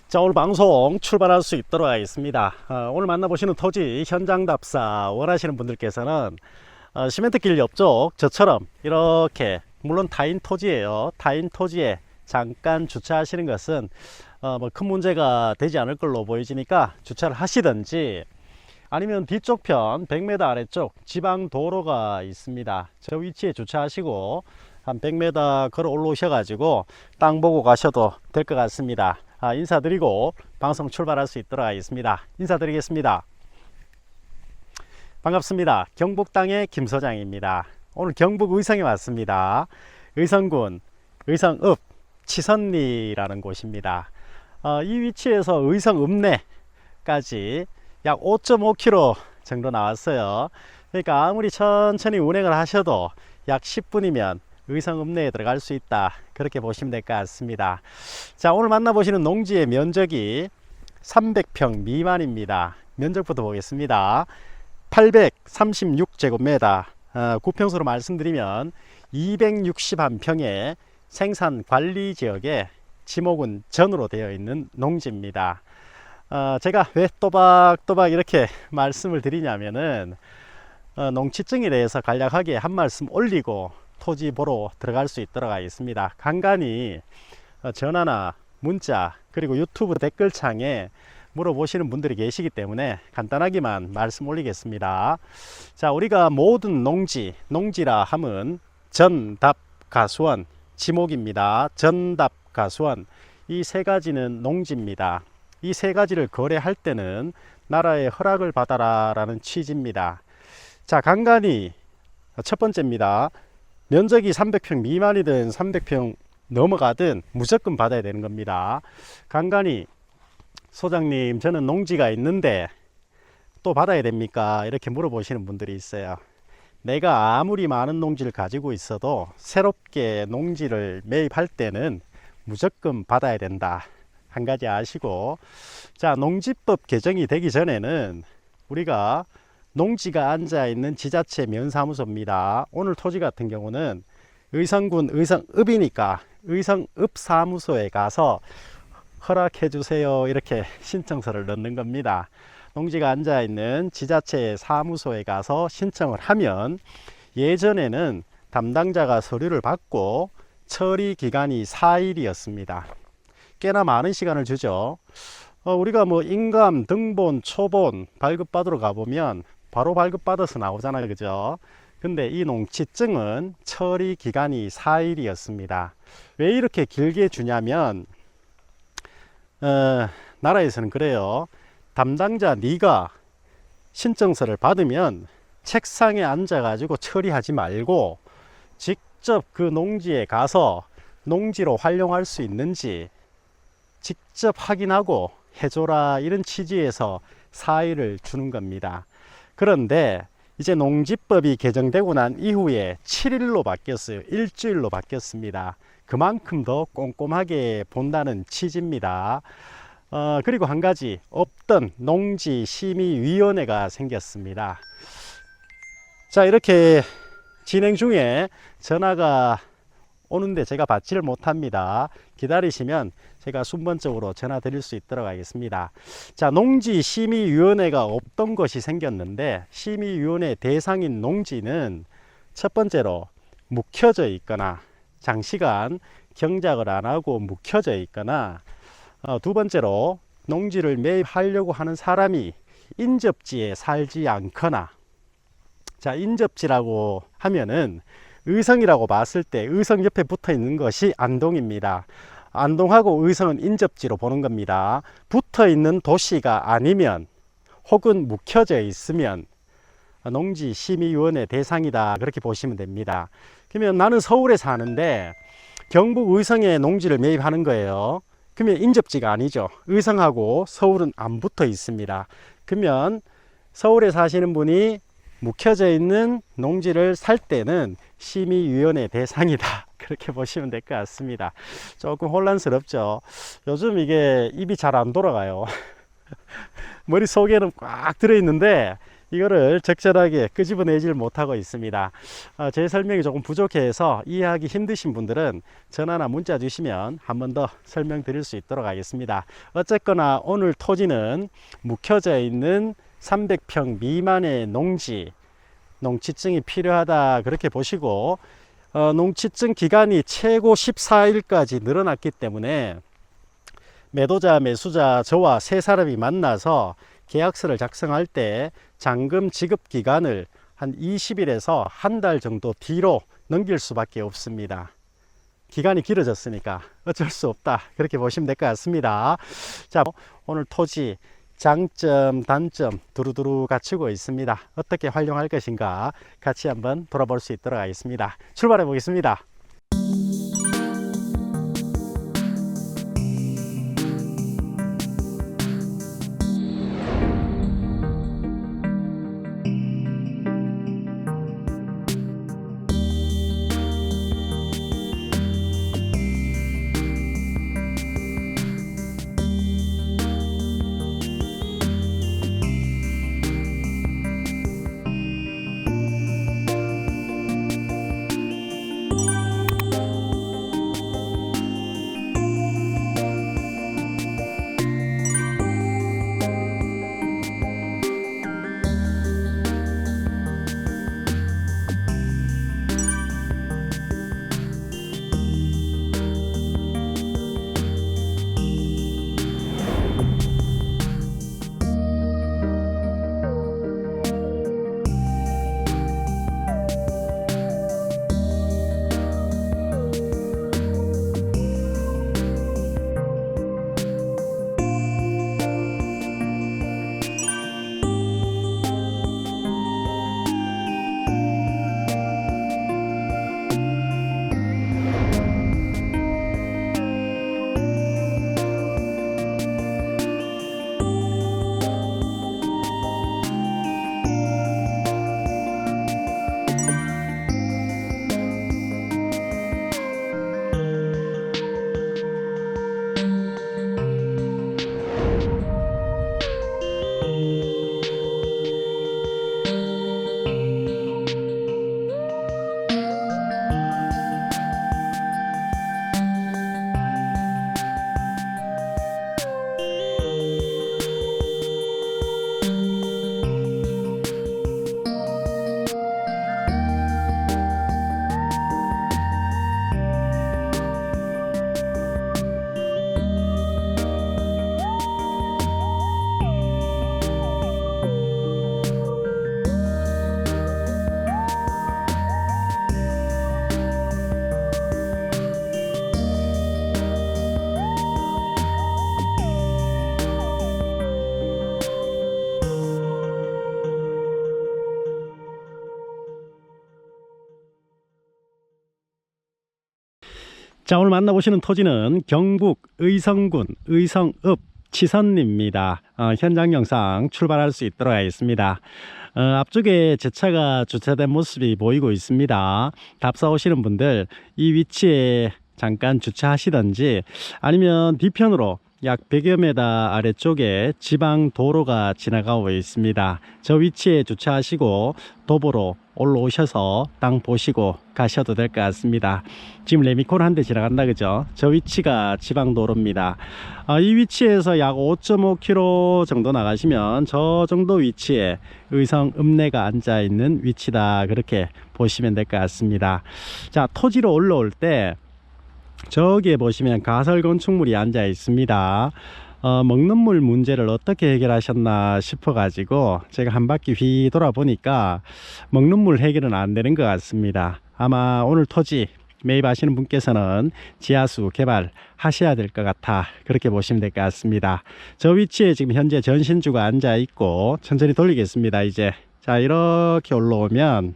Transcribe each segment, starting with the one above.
자, 오늘 방송 출발할 수 있도록 하겠습니다. 오늘 만나보시는 토지 현장 답사 원하시는 분들께서는 시멘트길 옆쪽 저처럼 이렇게, 물론 타인 토지예요. 타인 토지에 잠깐 주차하시는 것은 뭐 큰 문제가 되지 않을 걸로 보여지니까 주차를 하시든지, 아니면 뒤쪽 편 100m 아래쪽 지방 도로가 있습니다. 저 위치에 주차하시고 한 100m 걸어 올라오셔가지고 땅 보고 가셔도 될 것 같습니다. 인사드리고 방송 출발할 수 있도록 하겠습니다. 인사드리겠습니다. 반갑습니다. 경북 땅의 김소장입니다. 오늘 경북 의성에 왔습니다. 의성군 의성읍 치선리라는 곳입니다. 이 위치에서 의성읍내까지 약 5.5km 정도 나왔어요. 그러니까 아무리 천천히 운행을 하셔도 약 10분이면 의성읍내에 들어갈 수 있다, 그렇게 보시면 될 것 같습니다. 자, 오늘 만나보시는 농지의 면적이 300평 미만입니다. 면적부터 보겠습니다. 836제곱미터, 구평수로 말씀드리면 261평의 생산관리지역에 지목은 전으로 되어 있는 농지입니다. 제가 왜 또박또박 이렇게 말씀을 드리냐면은 농지증에 대해서 간략하게 한 말씀 올리고 토지 보러 들어갈 수 있도록 하겠습니다. 간간히 전화나 문자 그리고 유튜브 댓글창에 물어보시는 분들이 계시기 때문에 간단하게만 말씀 올리겠습니다. 자, 우리가 모든 농지라 함은 전답가수원 지목입니다. 전답가수원, 이 세 가지는 농지입니다. 이 세 가지를 거래할 때는 나라의 허락을 받아라 라는 취지입니다. 자, 간간히 첫 번째입니다. 면적이 300평 미만이든 300평 넘어가든 무조건 받아야 되는 겁니다. 간간히 소장님, 저는 농지가 있는데 또 받아야 됩니까? 이렇게 물어보시는 분들이 있어요. 내가 아무리 많은 농지를 가지고 있어도 새롭게 농지를 매입할 때는 무조건 받아야 된다, 한 가지 아시고, 자, 농지법 개정이 되기 전에는 우리가 농지가 앉아있는 지자체 면사무소입니다. 오늘 토지 같은 경우는 의성군 의성읍이니까 의성읍 사무소에 가서 허락해 주세요, 이렇게 신청서를 넣는 겁니다. 농지가 앉아있는 지자체 사무소에 가서 신청을 하면, 예전에는 담당자가 서류를 받고 처리 기간이 4일이었습니다. 꽤나 많은 시간을 주죠. 우리가 뭐 인감, 등본, 초본 발급받으러 가보면 바로 발급받아서 나오잖아요, 그죠? 근데 이 농지증은 처리 기간이 4일이었습니다. 왜 이렇게 길게 주냐면 나라에서는 그래요. 담당자 네가 신청서를 받으면 책상에 앉아 가지고 처리하지 말고 직접 그 농지에 가서 농지로 활용할 수 있는지 직접 확인하고 해줘라, 이런 취지에서 4일을 주는 겁니다. 그런데 이제 농지법이 개정되고 난 이후에 7일로 바뀌었어요. 일주일로 바뀌었습니다. 그만큼 더 꼼꼼하게 본다는 취지입니다. 그리고 한 가지, 없던 농지심의위원회가 생겼습니다. 자, 이렇게 진행 중에 전화가 오는데 제가 받지를 못합니다. 기다리시면 제가 순번적으로 전화 드릴 수 있도록 하겠습니다. 자, 농지심의위원회가 없던 것이 생겼는데, 심의위원회 대상인 농지는 첫 번째로 묵혀져 있거나 장시간 경작을 안 하고 묵혀져 있거나, 두 번째로 농지를 매입하려고 하는 사람이 인접지에 살지 않거나. 자, 인접지라고 하면은 의성이라고 봤을 때 의성 옆에 붙어 있는 것이 안동입니다. 안동하고 의성은 인접지로 보는 겁니다. 붙어 있는 도시가 아니면 혹은 묵혀져 있으면 농지심의위원회 대상이다, 그렇게 보시면 됩니다. 그러면 나는 서울에 사는데 경북 의성에 농지를 매입하는 거예요. 그러면 인접지가 아니죠. 의성하고 서울은 안 붙어 있습니다. 그러면 서울에 사시는 분이 묵혀져 있는 농지를 살 때는 심의위원회 대상이다, 그렇게 보시면 될 것 같습니다. 조금 혼란스럽죠. 요즘 이게 입이 잘 안 돌아가요. 머릿속에는 꽉 들어있는데 이거를 적절하게 끄집어내질 못하고 있습니다. 제 설명이 조금 부족해서 이해하기 힘드신 분들은 전화나 문자 주시면 한 번 더 설명드릴 수 있도록 하겠습니다. 어쨌거나 오늘 토지는 묵혀져 있는 300평 미만의 농지증이 필요하다 그렇게 보시고, 농지증 기간이 최고 14일까지 늘어났기 때문에 매도자 매수자 저와 세 사람이 만나서 계약서를 작성할 때 잔금 지급 기간을 한 20일에서 한 달 정도 뒤로 넘길 수밖에 없습니다. 기간이 길어졌으니까 어쩔 수 없다 그렇게 보시면 될 것 같습니다. 자, 오늘 토지 장점 단점 두루두루 갖추고 있습니다. 어떻게 활용할 것인가 같이 한번 돌아볼 수 있도록 하겠습니다. 출발해 보겠습니다. 자, 오늘 만나보시는 토지는 경북 의성군 의성읍 치선입니다. 현장 영상 출발할 수 있도록 하겠습니다. 앞쪽에 제 차가 주차된 모습이 보이고 있습니다. 답사 오시는 분들 이 위치에 잠깐 주차하시던지 아니면 뒤편으로 약 100여 미터 아래쪽에 지방 도로가 지나가고 있습니다. 저 위치에 주차하시고 도보로 올라오셔서 땅 보시고 가셔도 될 것 같습니다. 지금 레미콘 한 대 지나간다 그죠? 저 위치가 지방 도로입니다. 이 위치에서 약 5.5km 정도 나가시면 저 정도 위치에 의성 읍내가 앉아 있는 위치다 그렇게 보시면 될 것 같습니다. 자, 토지로 올라올 때 저기에 보시면 가설 건축물이 앉아 있습니다. 먹는 물 문제를 어떻게 해결하셨나 싶어 가지고 제가 한 바퀴 휘 돌아보니까 먹는 물 해결은 안 되는 것 같습니다. 아마 오늘 토지 매입하시는 분께서는 지하수 개발 하셔야 될 것 같아 그렇게 보시면 될 것 같습니다. 저 위치에 지금 현재 전신주가 앉아 있고 천천히 돌리겠습니다. 이제 자, 이렇게 올라오면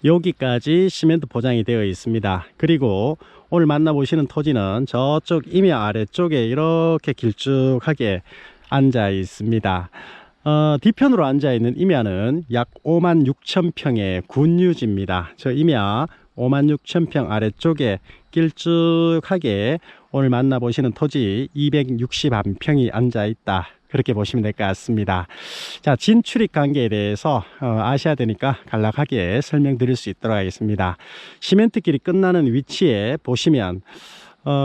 여기까지 시멘트 포장이 되어 있습니다. 그리고 오늘 만나보시는 토지는 저쪽 임야 아래쪽에 이렇게 길쭉하게 앉아 있습니다. 뒤편으로 앉아 있는 임야는 약 56,000평의 군유지입니다. 저 임야 56,000평 아래쪽에 길쭉하게 오늘 만나보시는 토지 261평이 앉아있다, 그렇게 보시면 될 것 같습니다. 자, 진출입 관계에 대해서 아셔야 되니까 간략하게 설명드릴 수 있도록 하겠습니다. 시멘트길이 끝나는 위치에 보시면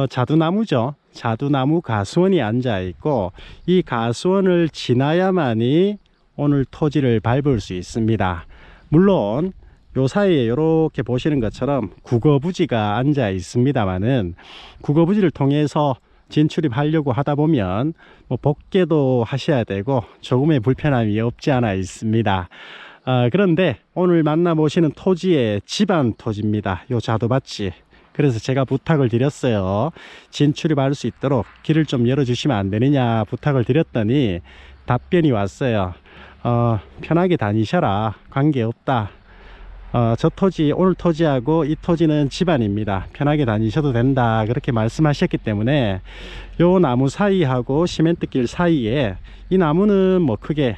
자두나무죠. 자두나무 가수원이 앉아있고, 이 가수원을 지나야만이 오늘 토지를 밟을 수 있습니다. 물론 요 사이에 이렇게 보시는 것처럼 국어부지가 앉아 있습니다만은, 국어부지를 통해서 진출입하려고 하다 보면 뭐 복개도 하셔야 되고 조금의 불편함이 없지 않아 있습니다. 그런데 오늘 만나보시는 토지의 집안 토지입니다. 요 자두밭이. 그래서 제가 부탁을 드렸어요. 진출입할 수 있도록 길을 좀 열어주시면 안 되느냐 부탁을 드렸더니 답변이 왔어요. 편하게 다니셔라, 관계없다. 저 토지, 오늘 토지하고 이 토지는 집안입니다. 편하게 다니셔도 된다, 그렇게 말씀하셨기 때문에 요 나무 사이하고 시멘트길 사이에, 이 나무는 뭐 크게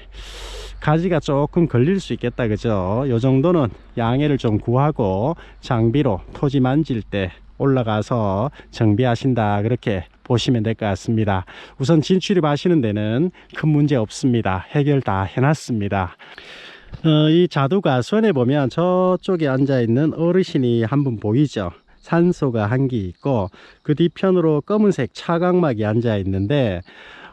가지가 조금 걸릴 수 있겠다, 그죠? 요 정도는 양해를 좀 구하고 장비로 토지 만질 때 올라가서 정비하신다, 그렇게 보시면 될 것 같습니다. 우선 진출입 하시는 데는 큰 문제 없습니다. 해결 다 해놨습니다. 이 자두가수원에 보면 저쪽에 앉아있는 어르신이 한 분 보이죠? 산소가 한 개 있고, 그 뒤편으로 검은색 차각막이 앉아 있는데,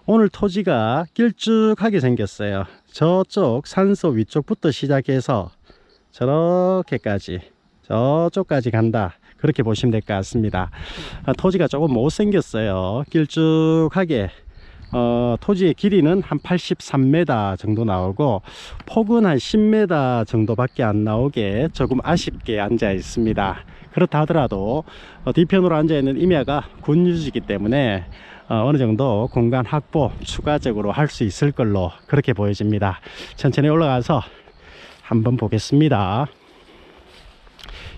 오늘 토지가 길쭉하게 생겼어요. 저쪽 산소 위쪽부터 시작해서 저렇게까지, 저쪽까지 간다, 그렇게 보시면 될 것 같습니다. 토지가 조금 못생겼어요. 길쭉하게. 토지의 길이는 한 83m 정도 나오고, 폭은 한 10m 정도밖에 안 나오게 조금 아쉽게 앉아 있습니다. 그렇다 하더라도 뒤편으로 앉아 있는 임야가 군유지이기 때문에 어느 정도 공간 확보 추가적으로 할 수 있을 걸로 그렇게 보여집니다. 천천히 올라가서 한번 보겠습니다.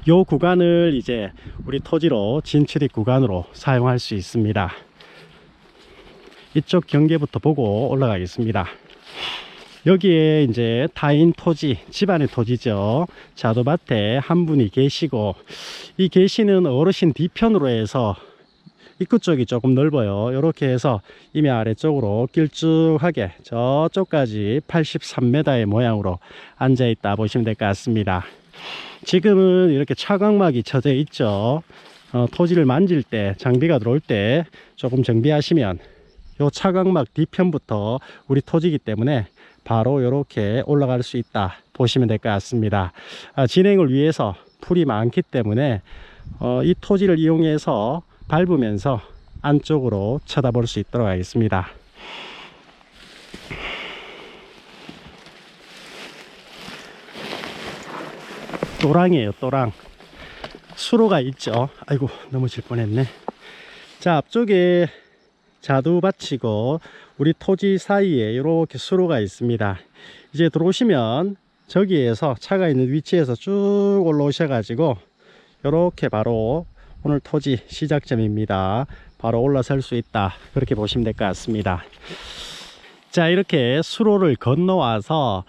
요 구간을 이제 우리 토지로 진출입 구간으로 사용할 수 있습니다. 이쪽 경계부터 보고 올라가겠습니다. 여기에 이제 타인 토지, 집안의 토지죠. 자두밭에 한 분이 계시고, 이 계시는 어르신 뒤편으로 해서 입구 쪽이 조금 넓어요. 이렇게 해서 임야 아래쪽으로 길쭉하게 저쪽까지 83m의 모양으로 앉아 있다 보시면 될 것 같습니다. 지금은 이렇게 차각막이 쳐져 있죠. 토지를 만질 때, 장비가 들어올 때 조금 정비하시면 요 차각막 뒤편부터 우리 토지이기 때문에 바로 이렇게 올라갈 수 있다 보시면 될 것 같습니다. 진행을 위해서 풀이 많기 때문에 이 토지를 이용해서 밟으면서 안쪽으로 쳐다볼 수 있도록 하겠습니다. 또랑이에요, 또랑. 수로가 있죠. 아이고, 넘어질 뻔했네. 자, 앞쪽에 자두밭이고 우리 토지 사이에 이렇게 수로가 있습니다. 이제 들어오시면 저기에서 차가 있는 위치에서 쭉 올라오셔 가지고 이렇게 바로 오늘 토지 시작점입니다. 바로 올라설 수 있다, 그렇게 보시면 될 것 같습니다. 자, 이렇게 수로를 건너와서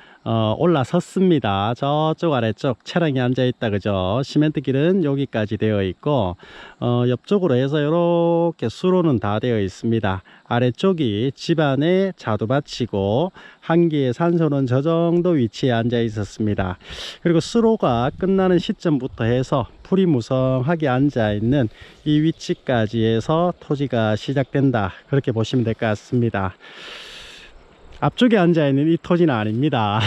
올라섰습니다. 저쪽 아래쪽 차량이 앉아 있다, 그죠? 시멘트 길은 여기까지 되어 있고, 옆쪽으로 해서 이렇게 수로는 다 되어 있습니다. 아래쪽이 집안의 자두밭이고, 한 개의 산소는 저 정도 위치에 앉아 있었습니다. 그리고 수로가 끝나는 시점부터 해서 풀이 무성하게 앉아 있는 이 위치까지 해서 토지가 시작된다, 그렇게 보시면 될 것 같습니다. 앞쪽에 앉아있는 이 토지는 아닙니다.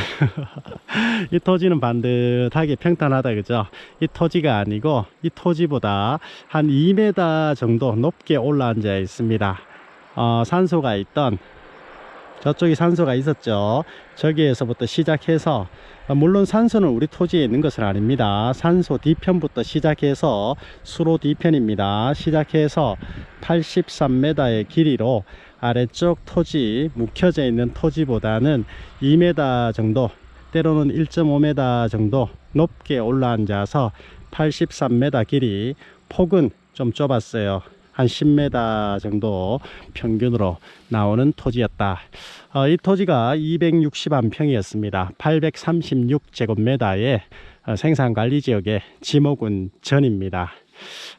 이 토지는 반듯하게 평탄하다, 그죠? 이 토지가 아니고 이 토지보다 한 2m 정도 높게 올라앉아 있습니다. 산소가 있던, 저쪽에 산소가 있었죠. 저기에서부터 시작해서, 물론 산소는 우리 토지에 있는 것은 아닙니다. 산소 뒤편부터 시작해서 수로 뒤편입니다. 시작해서 83m의 길이로 아래쪽 토지, 묵혀져 있는 토지보다는 2m 정도, 때로는 1.5m 정도 높게 올라앉아서 83m 길이, 폭은 좀 좁았어요. 한 10m 정도 평균으로 나오는 토지였다. 이 토지가 261평이었습니다. 836제곱미터에 생산관리지역의 지목은 전입니다.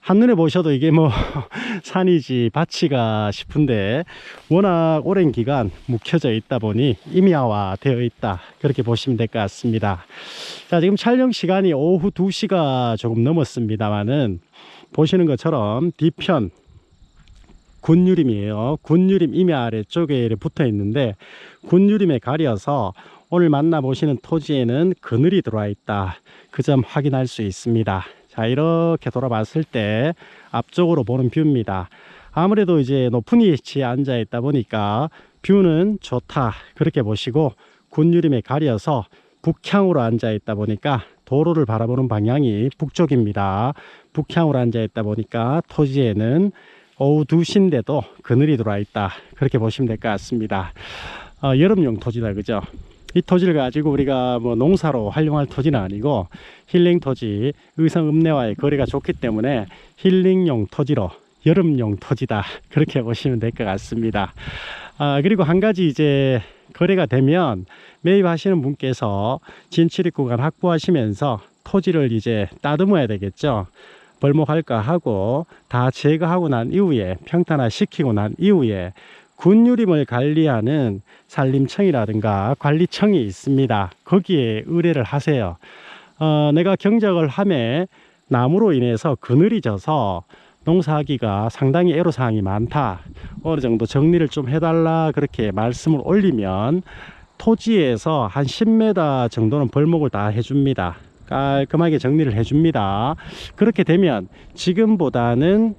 한눈에 보셔도 이게 뭐 산이지 밭이가 싶은데 워낙 오랜 기간 묵혀져 있다 보니 임야화 되어 있다, 그렇게 보시면 될 것 같습니다. 자, 지금 촬영 시간이 오후 2시가 조금 넘었습니다만은 보시는 것처럼 뒤편 군유림이에요. 군유림 임야 아래쪽에 붙어 있는데 군유림에 가려서 오늘 만나보시는 토지에는 그늘이 들어와 있다, 그 점 확인할 수 있습니다. 자, 이렇게 돌아봤을 때 앞쪽으로 보는 뷰입니다. 아무래도 이제 높은 위치에 앉아 있다 보니까 뷰는 좋다, 그렇게 보시고 군유림에 가려서 북향으로 앉아 있다 보니까 도로를 바라보는 방향이 북쪽입니다. 북향으로 앉아 있다 보니까 토지에는 오후 2시인데도 그늘이 들어와 있다, 그렇게 보시면 될 것 같습니다. 여름용 토지다, 그죠? 이 토지를 가지고 우리가 뭐 농사로 활용할 토지는 아니고 힐링 토지, 의성 읍내와의 거리가 좋기 때문에 힐링용 토지로 여름용 토지다, 그렇게 보시면 될 것 같습니다. 그리고 한 가지 이제 거래가 되면 매입하시는 분께서 진출입 구간 확보하시면서 토지를 이제 따듬어야 되겠죠. 벌목할까 하고 다 제거하고 난 이후에 평탄화 시키고 난 이후에 군유림을 관리하는 산림청이라든가 관리청이 있습니다. 거기에 의뢰를 하세요. 내가 경작을 함에 나무로 인해서 그늘이 져서 농사하기가 상당히 애로사항이 많다, 어느 정도 정리를 좀 해달라, 그렇게 말씀을 올리면 토지에서 한 10m 정도는 벌목을 다 해줍니다. 깔끔하게 정리를 해줍니다. 그렇게 되면 지금보다는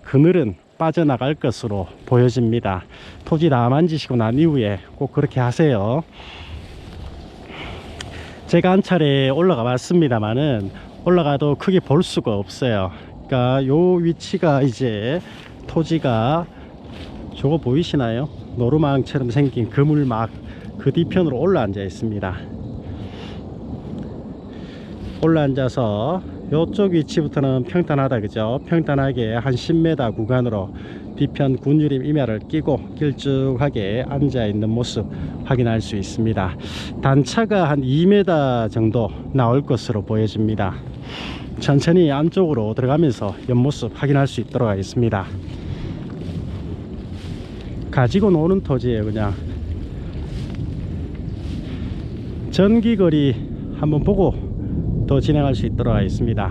그늘은 빠져나갈 것으로 보여집니다. 토지 다 만지시고 난 이후에 꼭 그렇게 하세요. 제가 한 차례 올라가 봤습니다만은 올라가도 크게 볼 수가 없어요. 그러니까 요 위치가 이제 토지가 저거 보이시나요? 노루망처럼 생긴 그물막 그 뒤편으로 올라앉아 있습니다. 올라앉아서 이쪽 위치부터는 평탄하다, 그죠? 평탄하게 한 10m 구간으로 뒤편 군유림 임야를 끼고 길쭉하게 앉아 있는 모습 확인할 수 있습니다. 단차가 한 2m 정도 나올 것으로 보여집니다. 천천히 안쪽으로 들어가면서 옆모습 확인할 수 있도록 하겠습니다. 가지고 노는 토지예요. 그냥 전기거리 한번 보고 더 진행할 수 있도록 하겠습니다.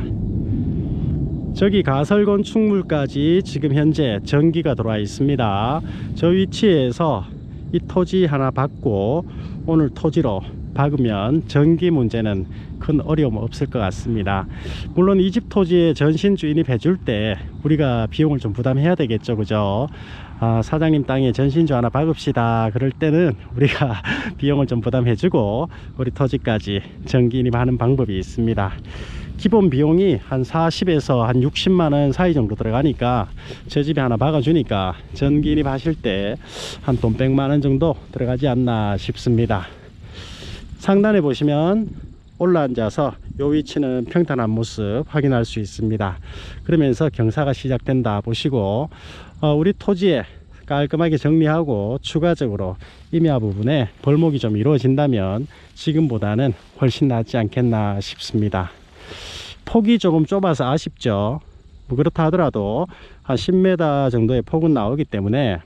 저기 가설건 충물까지 지금 현재 전기가 들어와 있습니다. 저 위치에서 이 토지 하나 받고 오늘 토지로 박으면 전기 문제는 큰 어려움 없을 것 같습니다. 물론 이 집 토지에 전신 주인이 해줄 때 우리가 비용을 좀 부담해야 되겠죠, 그죠? 사장님 땅에 전신주 하나 박읍시다, 그럴 때는 우리가 비용을 좀 부담해주고 우리 토지까지 전기인입하는 방법이 있습니다. 기본 비용이 한 40에서 한 60만원 사이 정도 들어가니까 저 집에 하나 박아주니까 전기인입 하실 때 한 돈 100만원 정도 들어가지 않나 싶습니다. 상단에 보시면 올라앉아서 이 위치는 평탄한 모습 확인할 수 있습니다. 그러면서 경사가 시작된다 보시고 우리 토지에 깔끔하게 정리하고 추가적으로 임야 부분에 벌목이 좀 이루어진다면 지금보다는 훨씬 낫지 않겠나 싶습니다. 폭이 조금 좁아서 아쉽죠. 뭐 그렇다 하더라도 한 10m 정도의 폭은 나오기 때문에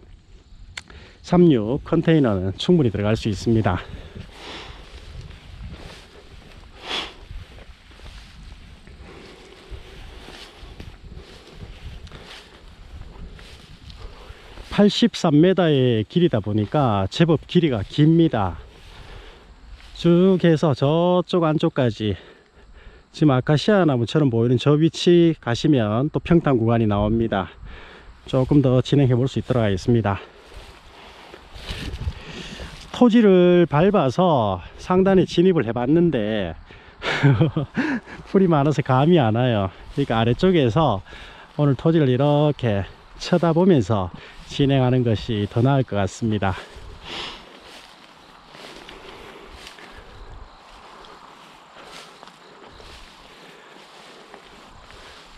36 컨테이너는 충분히 들어갈 수 있습니다. (83m의) 길이다 보니까 제법 길이가 깁니다. 쭉 해서 저쪽 안쪽까지 지금 아카시아 나무처럼 보이는 저 위치 가시면 또 평탄 구간이 나옵니다. 조금 더 진행해 볼 수 있도록 하겠습니다. 토지를 밟아서 상단에 진입을 해 봤는데 풀이 많아서 감이 안 와요. 그러니까 아래쪽에서 오늘 토지를 이렇게 쳐다보면서 진행하는 것이 더 나을 것 같습니다.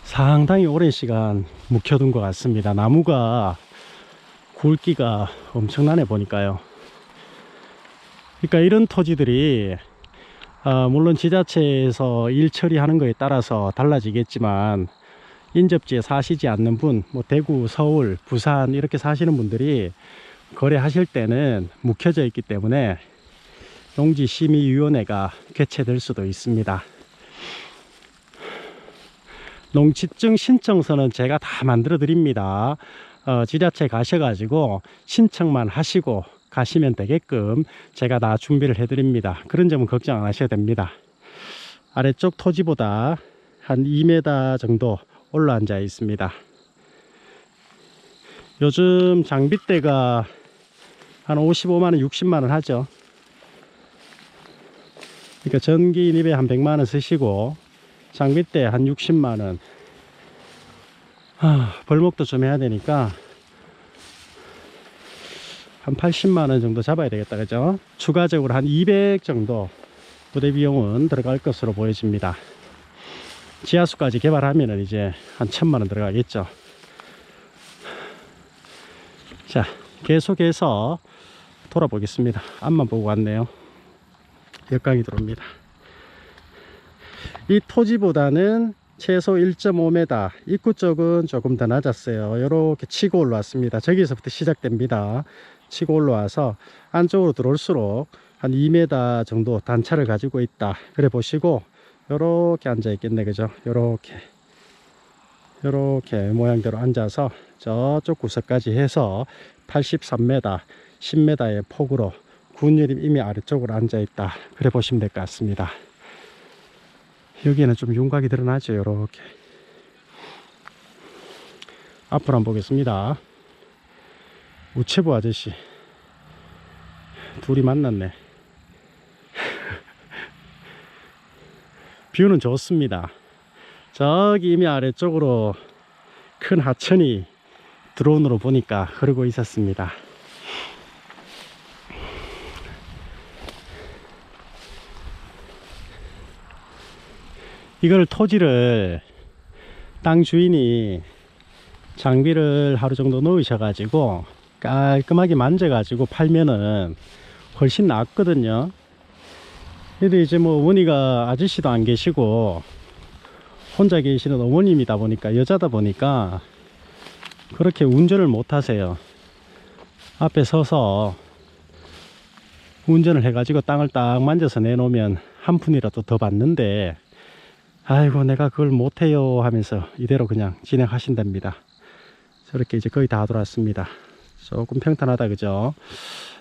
상당히 오랜 시간 묵혀둔 것 같습니다. 나무가 굵기가 엄청나네 보니까요. 그러니까 이런 토지들이 물론 지자체에서 일 처리하는 거에 따라서 달라지겠지만 인접지에 사시지 않는 분, 뭐 대구, 서울, 부산 이렇게 사시는 분들이 거래하실 때는 묵혀져 있기 때문에 농지심의위원회가 개최될 수도 있습니다. 농지증 신청서는 제가 다 만들어 드립니다. 지자체 가셔가지고 신청만 하시고 가시면 되게끔 제가 다 준비를 해 드립니다. 그런 점은 걱정 안 하셔도 됩니다. 아래쪽 토지보다 한 2m 정도 올라앉아 있습니다. 요즘 장비대가 한 55만원 60만원 하죠. 그러니까 전기 인입에 한 100만원 쓰시고 장비대 한 60만원. 벌목도 좀 해야 되니까 한 80만원 정도 잡아야 되겠다, 그죠? 추가적으로 한 200 정도 부대 비용은 들어갈 것으로 보여집니다. 지하수까지 개발하면 이제 한 1000만원 들어가겠죠. 자, 계속해서 돌아보겠습니다. 앞만 보고 왔네요. 역광이 들어옵니다. 이 토지보다는 최소 1.5m, 입구 쪽은 조금 더 낮았어요. 이렇게 치고 올라왔습니다. 저기서부터 시작됩니다. 치고 올라와서 안쪽으로 들어올수록 한 2m 정도 단차를 가지고 있다. 그래 보시고 요렇게 앉아 있겠네, 그죠? 요렇게 모양대로 앉아서 저쪽 구석까지 해서 83m, 10m의 폭으로 군유림 이미 아래쪽으로 앉아 있다. 그래 보시면 될 것 같습니다. 여기에는 좀 윤곽이 드러나죠. 요렇게 앞으로 한번 보겠습니다. 우체부 아저씨 둘이 만났네. 뷰는 좋습니다. 저기 이미 아래쪽으로 큰 하천이 드론으로 보니까 흐르고 있었습니다. 이걸 토지를 땅 주인이 장비를 하루 정도 넣으셔가지고 깔끔하게 만져가지고 팔면은 훨씬 낫거든요. 근데 이제 뭐 어머니가 아저씨도 안 계시고 혼자 계시는 어머님이다 보니까, 여자다 보니까 그렇게 운전을 못 하세요. 앞에 서서 운전을 해가지고 땅을 딱 만져서 내놓으면 한 푼이라도 더 받는데, 아이고 내가 그걸 못해요 하면서 이대로 그냥 진행하신답니다. 저렇게 이제 거의 다 돌았습니다. 조금 평탄하다, 그죠?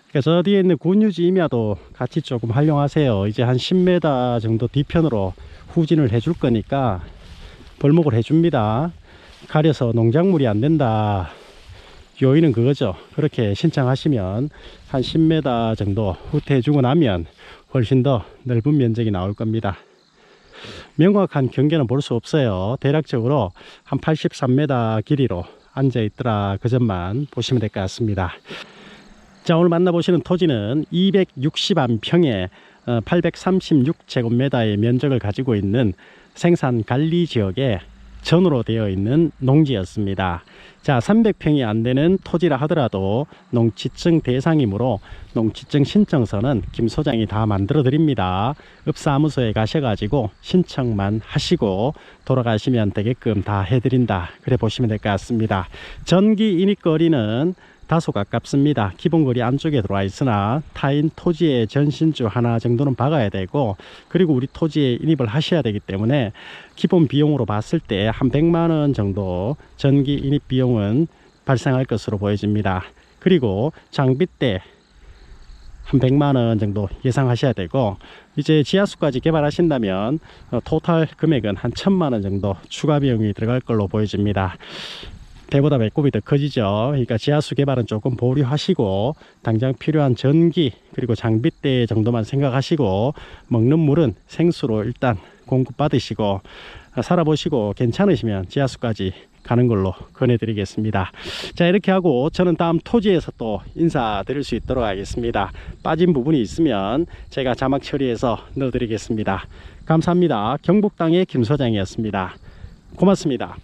그러니까 저 뒤에 있는 군유지 임야도 같이 조금 활용하세요. 이제 한 10m 정도 뒤편으로 후진을 해줄 거니까 벌목을 해줍니다. 가려서 농작물이 안 된다, 요인은 그거죠. 그렇게 신청하시면 한 10m 정도 후퇴해주고 나면 훨씬 더 넓은 면적이 나올 겁니다. 명확한 경계는 볼 수 없어요. 대략적으로 한 83m 길이로 앉아 있더라, 그 점만 보시면 될 것 같습니다. 자, 오늘 만나보시는 토지는 261평에 836제곱미터의 면적을 가지고 있는 생산 관리 지역에 전으로 되어 있는 농지였습니다. 자, 300평이 안 되는 토지라 하더라도 농지증 대상이므로 농지증 신청서는 김 소장이 다 만들어 드립니다. 읍사무소에 가셔가지고 신청만 하시고 돌아가시면 되게끔 다 해드린다, 그래 보시면 될 것 같습니다. 전기 인입거리는 다소 가깝습니다. 기본거리 안쪽에 들어와 있으나 타인 토지의 전신주 하나 정도는 박아야 되고, 그리고 우리 토지에 인입을 하셔야 되기 때문에 기본 비용으로 봤을 때 한 100만원 정도 전기 인입 비용은 발생할 것으로 보여집니다. 그리고 장비대 한 100만원 정도 예상하셔야 되고, 이제 지하수까지 개발하신다면 토탈 금액은 한 1000만원 정도 추가 비용이 들어갈 걸로 보여집니다. 배보다 배꼽이 더 커지죠. 그러니까 지하수 개발은 조금 보류하시고 당장 필요한 전기 그리고 장비대 정도만 생각하시고, 먹는 물은 생수로 일단 공급 받으시고 살아보시고 괜찮으시면 지하수까지 가는 걸로 권해드리겠습니다. 자, 이렇게 하고 저는 다음 토지에서 또 인사드릴 수 있도록 하겠습니다. 빠진 부분이 있으면 제가 자막 처리해서 넣어드리겠습니다. 감사합니다. 경북당의 김 소장이었습니다. 고맙습니다.